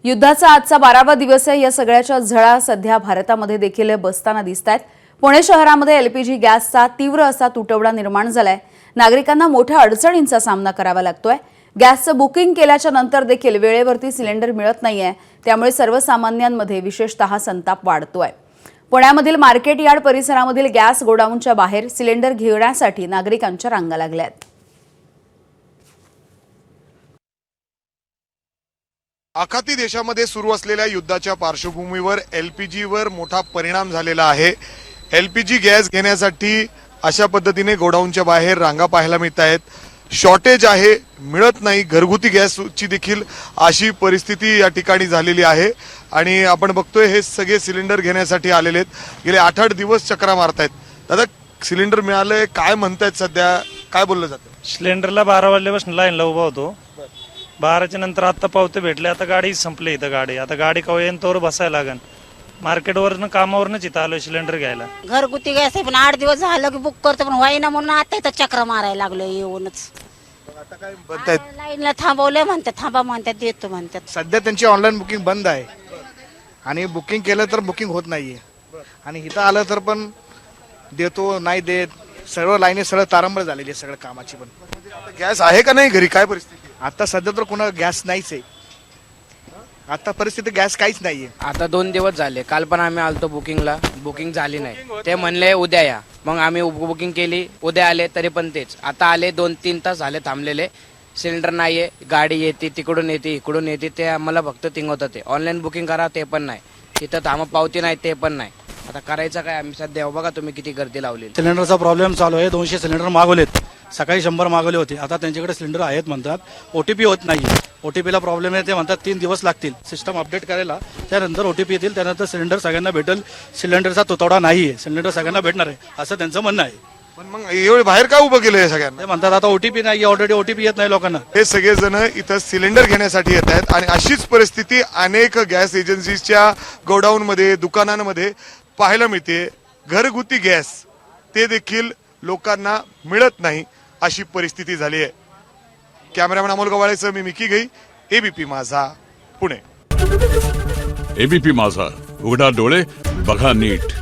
युद्धाचा आजचा 12वा दिवस आहे। या सगळ्याच्या झळा सध्या भारतामध्ये देखील बसताना दिसतात। पुणे शहरामध्ये एलपीजी गॅसचा तीव्र असा तुटवडा निर्माण झालाय। नागरिकांना मोठ्या अडचणींचा सामना करावा लागतोय। गॅसचं बुकिंग केल्याच्या नंतर देखील वेळेवरती सिलेंडर मिळत नाहीये, त्यामुळे सर्वसामान्यांमध्ये विशेषतः संताप वाढतोय। पुण्यामधील मार्केट यार्ड परिसरामधील गॅस गोडाऊनच्या बाहेर सिलेंडर घेण्यासाठी नागरिकांच्या रांगा लागल्यात। आखाती देशामध्ये सुरू असलेल्या युद्धाच्या पार्श्वभूमीवर एलपीजीवर मोठा परिणाम झालेला आहे। एलपीजी गॅस घेण्यासाठी अशा पद्धतीने गोडाऊनच्या बाहेर रांगा पाहायला मिळत आहेत। शॉर्टेज आहे, मिळत नाही। घरगुती गॅसची देखील अशी परिस्थिती या ठिकाणी झालेली आहे आणि आपण बघतोय हे सगळे सिलेंडर घेण्यासाठी आलेले आहेत। गेले 8-8 दिवस चक्रा मारतायत। दादा, सिलेंडर मिळालंय, काय म्हणतायत, सध्या काय बोललं जातं? सिलेंडरला 12 वाजल्यापासून लाईनला उभा होतो। 12च्या नंतर आता पावते भेटले, आता गाडी संपली। इथं गाडी कवा येईन तोवर बसायला लागन। मार्केटवरनं कामावरनंच इथं आलोय सिलेंडर घ्यायला। घरगुती गॅस आहे, पण 8 दिवस झालं की बुक करतो, पण व्हायना म्हणून आता इथं चक्र मारायला लागलो येऊनच। आता काय म्हणतायत? लाईनला थांबवले म्हणतात, थांबा म्हणतात, देतो म्हणतात। सध्या त्यांची ऑनलाईन बुकिंग बंद आहे आणि बुकिंग केलं तर बुकिंग होत नाहीये आणि इथं आलं तर पण देतो नाही देत, सर्व लाईनी सरळ तारंबळ झालेली आहे सगळं कामाची। पण गॅस आहे का नाही घरी, काय परिस्थिती? आता सध्या तर कोणा गॅस नाहीच आहे। आता परिस्थिती गॅस काहीच नाहीये। आता 2 दिवस झाले, काल पण आम्ही आलतो बुकिंगला, बुकिंग झाली नाही। ते म्हणले उद्या या, मग आम्ही बुकिंग केली, उद्या आले तरी पण तेच। आता आले 2-3 तास झाले थांबलेले, सिलेंडर नाहीये। गाडी येते तिकडून येते इकडून येते, ते आम्हाला फक्त तिंगवतात। ते ऑनलाईन बुकिंग करा ते पण नाही, तिथं थांबा पावती नाही ते पण नाही। आता करायचं काय आम्ही सध्या? बघा तुम्ही किती गर्दी लावली। सिलेंडरचा प्रॉब्लेम चालू आहे। 200 सिलेंडर मागवलेत, सकाळी 100 मागवले होते। आता त्यांच्याकडे सिलेंडर आहेत म्हणतात, ओटीपी होत नाही। ओटीपीला प्रॉब्लेम आहे, ते म्हणतात 3 दिवस लागतील सिस्टम अपडेट करायला, त्यानंतर ओटीपी येतील, त्यानंतर सिलेंडर सगळ्यांना भेटेल। सिलेंडरचा तुटवडा नाहीये, सिलेंडर सगळ्यांना भेटणार आहे असं त्यांचं म्हणणं आहे। पण मग एवढे बाहेर का उभं केलं हे सगळ्यांना? ते म्हणतात आता ओटीपी नाही, ऑलरेडी ओटीपी येत नाही लोकांना। हे सगळेजण इथं सिलेंडर घेण्यासाठी येत आहेत आणि अशीच परिस्थिती अनेक गॅस एजन्सीच्या गोडाऊनमध्ये, दुकानांमध्ये पाहायला मिळते। घरगुती गॅस ते देखील लोकांना मिळत नाही, अशी परिस्थिती झाली आहे। कॅमेरामॅन अमोल गवाळेसह मी मिकी गई, एबीपी माझा, पुणे। एबीपी माझा, उघडा डोळे बघा नीट।